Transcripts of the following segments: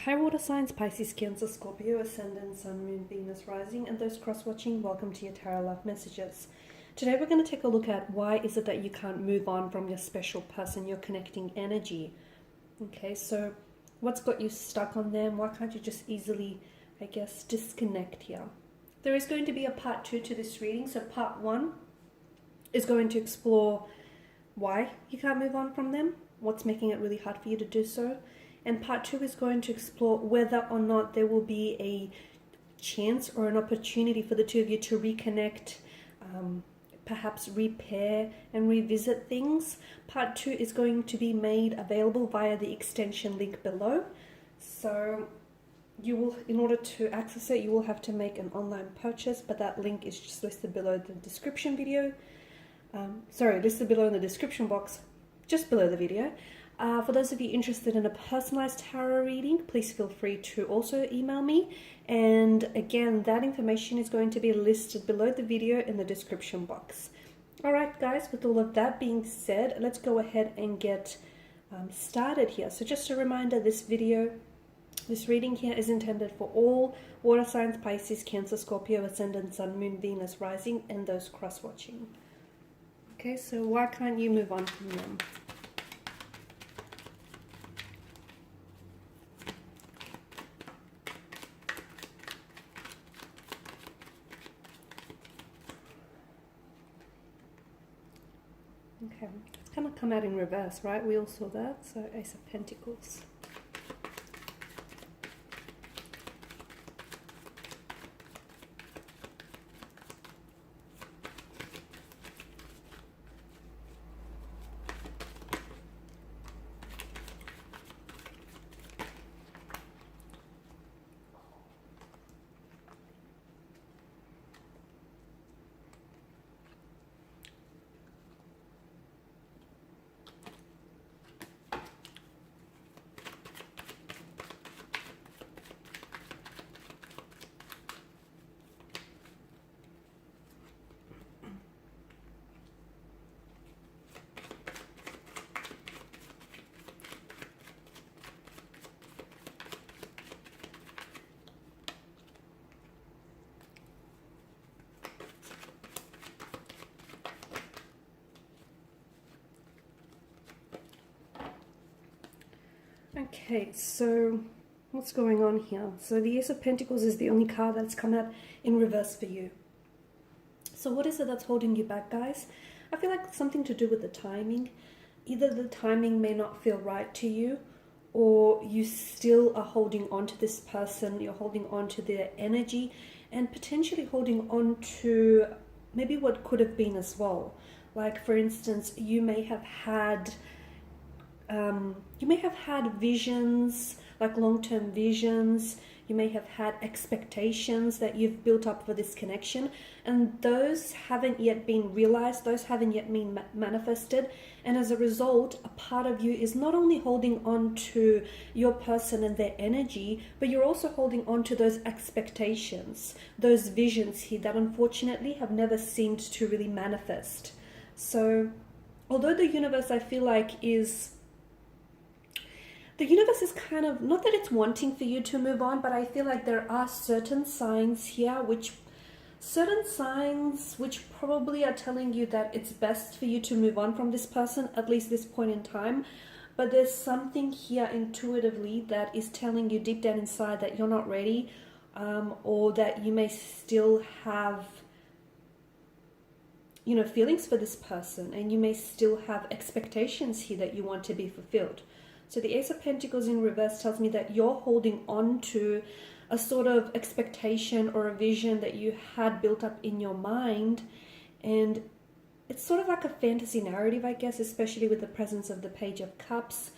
High water signs, Pisces, Cancer, Scorpio, Ascendant, Sun, Moon, Venus, Rising, and those cross-watching, welcome to your Tarot Love Messages. Today we're going to take a look at why is it that you can't move on from your special person, your connecting energy. Okay, so what's got you stuck on them? Why can't you just easily, disconnect here? There is going to be a part 2 to this reading. So part 1 is going to explore why you can't move on from them, what's making it really hard for you to do so. And part 2 is going to explore whether or not there will be a chance or an opportunity for the two of you to reconnect, perhaps repair and revisit things. Part 2 is going to be made available via the extension link below. So you will, in order to access it, you will have to make an online purchase, but that link is just listed below the description video. Listed below in the description box, just below the video. For those of you interested in a personalized tarot reading, please feel free to also email me. And again, that information is going to be listed below the video in the description box. Alright guys, with all of that being said, let's go ahead and get started here. So just a reminder, this reading here is intended for all water signs, Pisces, Cancer, Scorpio, Ascendant, Sun, Moon, Venus, Rising, and those cross-watching. Okay, so why can't you move on from them? Okay, it's kind of come out in reverse, right? We all saw that. So Ace of Pentacles. Okay, so what's going on here? So the Ace of Pentacles is the only card that's come out in reverse for you. So what is it that's holding you back, guys? I feel like something to do with the timing. Either the timing may not feel right to you, or you still are holding on to this person, you're holding on to their energy, and potentially holding on to maybe what could have been as well. Like, for instance, you may have had visions, like long-term visions. You may have had expectations that you've built up for this connection, and those haven't yet been realized, those haven't yet been manifested, and as a result, a part of you is not only holding on to your person and their energy, but you're also holding on to those expectations, those visions here that unfortunately have never seemed to really manifest. So although the universe, I feel like, the universe is kind of, not that it's wanting for you to move on, but I feel like there are certain signs here which probably are telling you that it's best for you to move on from this person, at least this point in time. But there's something here intuitively that is telling you deep down inside that you're not ready, or that you may still have, feelings for this person, and you may still have expectations here that you want to be fulfilled. So the Ace of Pentacles in reverse tells me that you're holding on to a sort of expectation or a vision that you had built up in your mind. And it's sort of like a fantasy narrative, I guess, especially with the presence of the Page of Cups.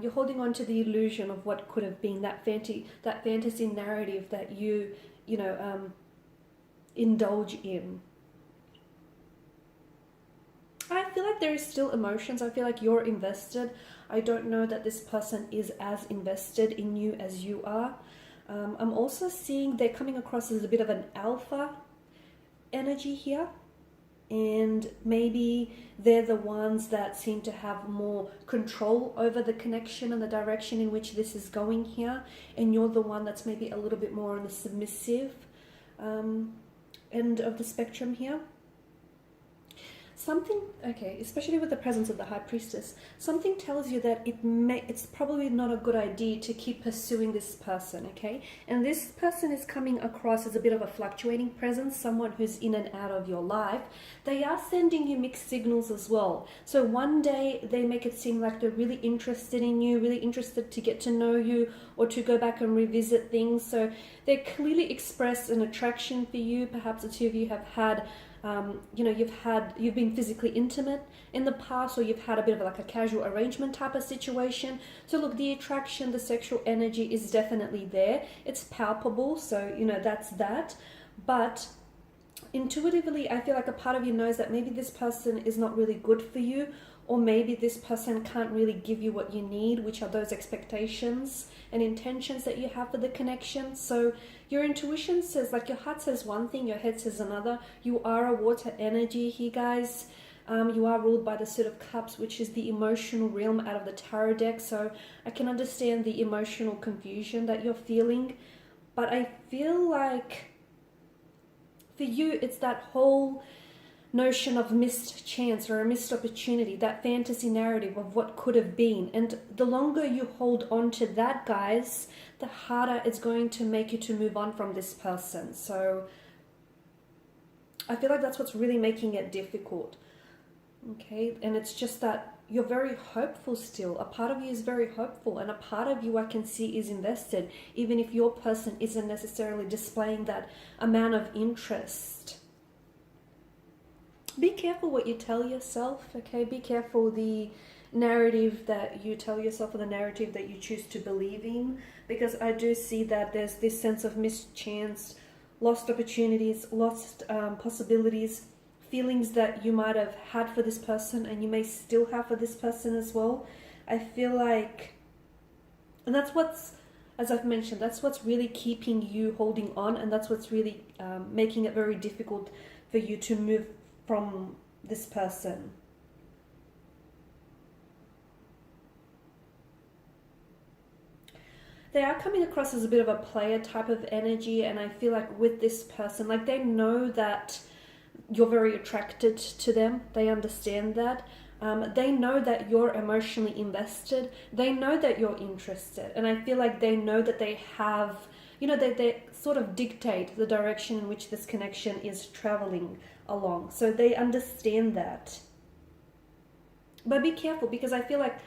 You're holding on to the illusion of what could have been, that fantasy narrative that you indulge in. I feel like there is still emotions. I feel like you're invested. I don't know that this person is as invested in you as you are. I'm also seeing they're coming across as a bit of an alpha energy here. and maybe they're the ones that seem to have more control over the connection and the direction in which this is going here, and you're the one that's maybe a little bit more on the submissive end of the spectrum here. Something, okay, especially with the presence of the High Priestess, something tells you that it's probably not a good idea to keep pursuing this person, okay? And this person is coming across as a bit of a fluctuating presence, someone who's in and out of your life. They are sending you mixed signals as well. So one day they make it seem like they're really interested in you, really interested to get to know you or to go back and revisit things. So they clearly express an attraction for you. Perhaps the two of you have had you've been physically intimate in the past, or you've had a bit of like a casual arrangement type of situation. So look, the attraction, the sexual energy is definitely there. It's palpable, so that's that. But intuitively, I feel like a part of you knows that maybe this person is not really good for you, or maybe this person can't really give you what you need, which are those expectations and intentions that you have for the connection. So your intuition says, like, your heart says one thing, your head says another. You are a water energy here, guys. You are ruled by the Suit of Cups, which is the emotional realm out of the tarot deck. So I can understand the emotional confusion that you're feeling. But I feel like for you, it's that whole notion of missed chance or a missed opportunity, that fantasy narrative of what could have been. And the longer you hold on to that, guys, the harder it's going to make you to move on from this person. So I feel like that's what's really making it difficult. Okay, and it's just that you're very hopeful still. A part of you is very hopeful, and a part of you I can see is invested, even if your person isn't necessarily displaying that amount of interest. Be careful what you tell yourself, okay? Be careful the narrative that you tell yourself or the narrative that you choose to believe in, because I do see that there's this sense of missed chance, lost opportunities, lost possibilities, feelings that you might have had for this person and you may still have for this person as well. I feel like, and that's what's, as I've mentioned, that's what's really keeping you holding on, and that's what's really making it very difficult for you to move from this person. They are coming across as a bit of a player type of energy, and I feel like with this person, like, they know that you're very attracted to them. They understand that. They know that you're emotionally invested. They know that you're interested, and I feel like they know that they have, they sort of dictate the direction in which this connection is traveling along. So they understand that. But be careful, because I feel like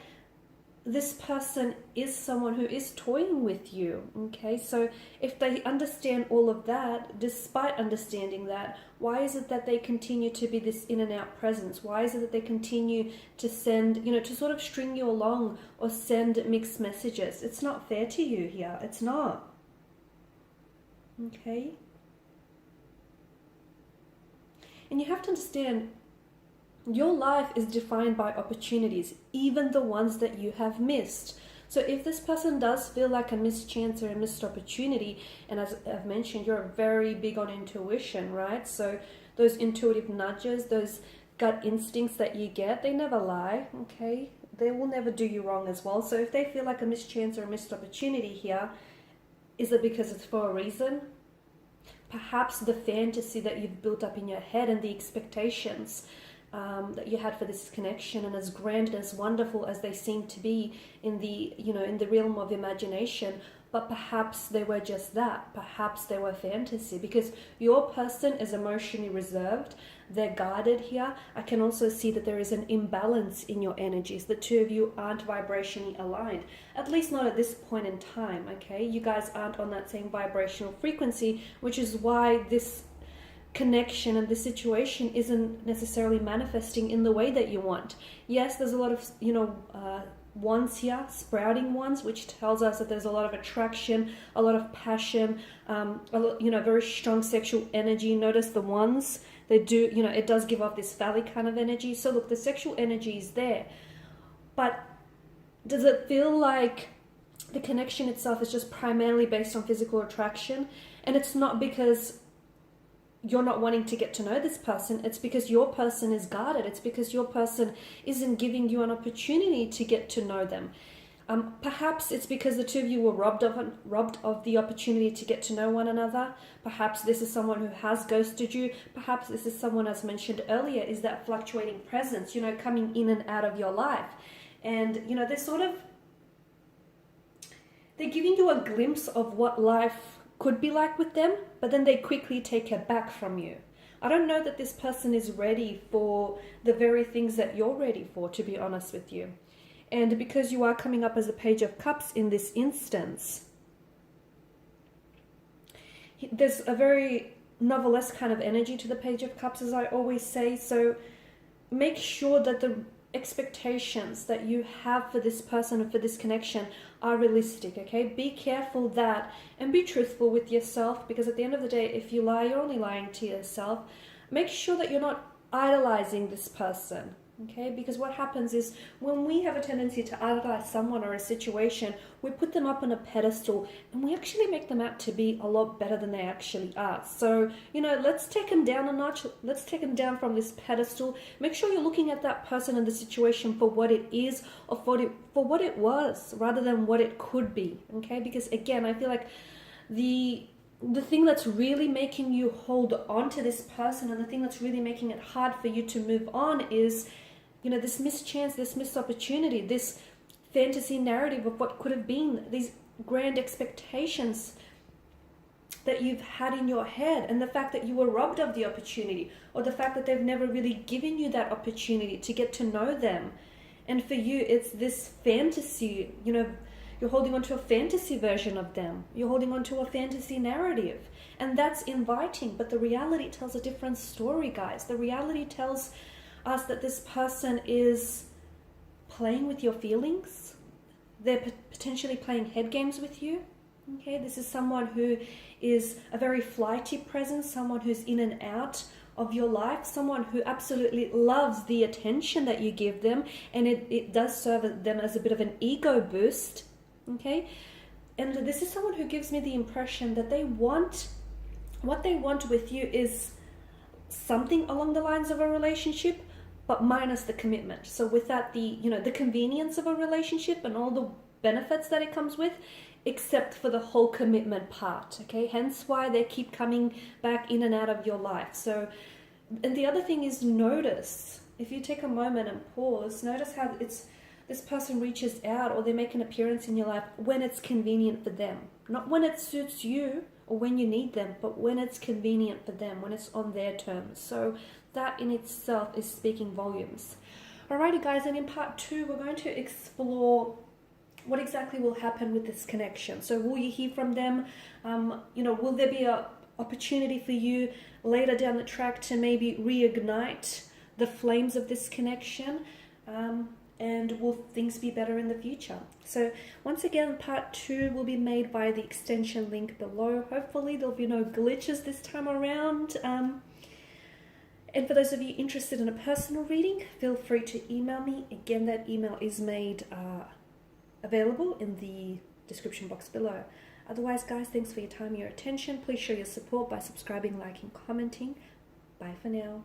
this person is someone who is toying with you, okay? So if they understand all of that, despite understanding that, why is it that they continue to be this in and out presence? Why is it that they continue to send, to sort of string you along or send mixed messages? It's not fair to you here. It's not. Okay? And you have to understand, your life is defined by opportunities, even the ones that you have missed. So if this person does feel like a missed chance or a missed opportunity, and as I've mentioned, you're very big on intuition, right? So those intuitive nudges, those gut instincts that you get, they never lie, okay? They will never do you wrong as well. So if they feel like a missed chance or a missed opportunity here, is it because it's for a reason? Perhaps the fantasy that you've built up in your head and the expectations that you had for this connection, and as grand and as wonderful as they seem to be in the in the realm of imagination, but perhaps they were just that. Perhaps they were fantasy, because your person is emotionally reserved. They're guarded here. I can also see that there is an imbalance in your energies. The two of you aren't vibrationally aligned, at least not at this point in time, okay? You guys aren't on that same vibrational frequency, which is why this connection and the situation isn't necessarily manifesting in the way that you want. Yes, there's a lot of wands here, sprouting ones, which tells us that there's a lot of attraction, a lot of passion, very strong sexual energy. Notice the wands, they do, it does give off this phallic kind of energy. So look, the sexual energy is there, but does it feel like the connection itself is just primarily based on physical attraction? And it's not, because you're not wanting to get to know this person. It's because your person is guarded. It's because your person isn't giving you an opportunity to get to know them. Perhaps it's because the two of you were robbed of the opportunity to get to know one another. Perhaps this is someone who has ghosted you. Perhaps this is someone, as mentioned earlier, is that fluctuating presence, coming in and out of your life. And, they're giving you a glimpse of what life could be like with them, but then they quickly take it back from you. I don't know that this person is ready for the very things that you're ready for, to be honest with you. And because you are coming up as a Page of Cups in this instance, there's a very novelesque kind of energy to the Page of Cups, as I always say. So make sure that the expectations that you have for this person and for this connection are realistic, okay? Be careful that, and be truthful with yourself, because at the end of the day, if you lie, you're only lying to yourself. Make sure that you're not idolizing this person, okay? Because what happens is when we have a tendency to idolize someone or a situation, we put them up on a pedestal and we actually make them out to be a lot better than they actually are. So, let's take them down a notch. Let's take them down from this pedestal. Make sure you're looking at that person and the situation for what it is, or for what it was, rather than what it could be, okay? Because again, I feel like the thing that's really making you hold on to this person, and the thing that's really making it hard for you to move on, is this missed chance, this missed opportunity, this fantasy narrative of what could have been, these grand expectations that you've had in your head, and the fact that you were robbed of the opportunity, or the fact that they've never really given you that opportunity to get to know them. And for you, it's this fantasy, you're holding on to a fantasy version of them. You're holding on to a fantasy narrative. And that's inviting, but the reality tells a different story, guys. The reality tells us that this person is playing with your feelings. They're potentially playing head games with you. Okay, this is someone who is a very flighty presence, someone who's in and out of your life, someone who absolutely loves the attention that you give them, and it does serve them as a bit of an ego boost. Okay, and this is someone who gives me the impression that what they want with you is something along the lines of a relationship, but minus the commitment. So without the convenience of a relationship and all the benefits that it comes with, except for the whole commitment part, okay? Hence why they keep coming back in and out of your life. So, and the other thing is, notice, if you take a moment and pause, notice how this person reaches out, or they make an appearance in your life when it's convenient for them. Not when it suits you or when you need them, but when it's convenient for them, when it's on their terms. So that in itself is speaking volumes. Alrighty guys, and in part 2, we're going to explore what exactly will happen with this connection. So will you hear from them? Will there be an opportunity for you later down the track to maybe reignite the flames of this connection? And will things be better in the future? So once again, part 2 will be made by the extension link below. Hopefully there'll be no glitches this time around. And for those of you interested in a personal reading, feel free to email me. Again, that email is made available in the description box below. Otherwise, guys, thanks for your time and your attention. Please show your support by subscribing, liking, commenting. Bye for now.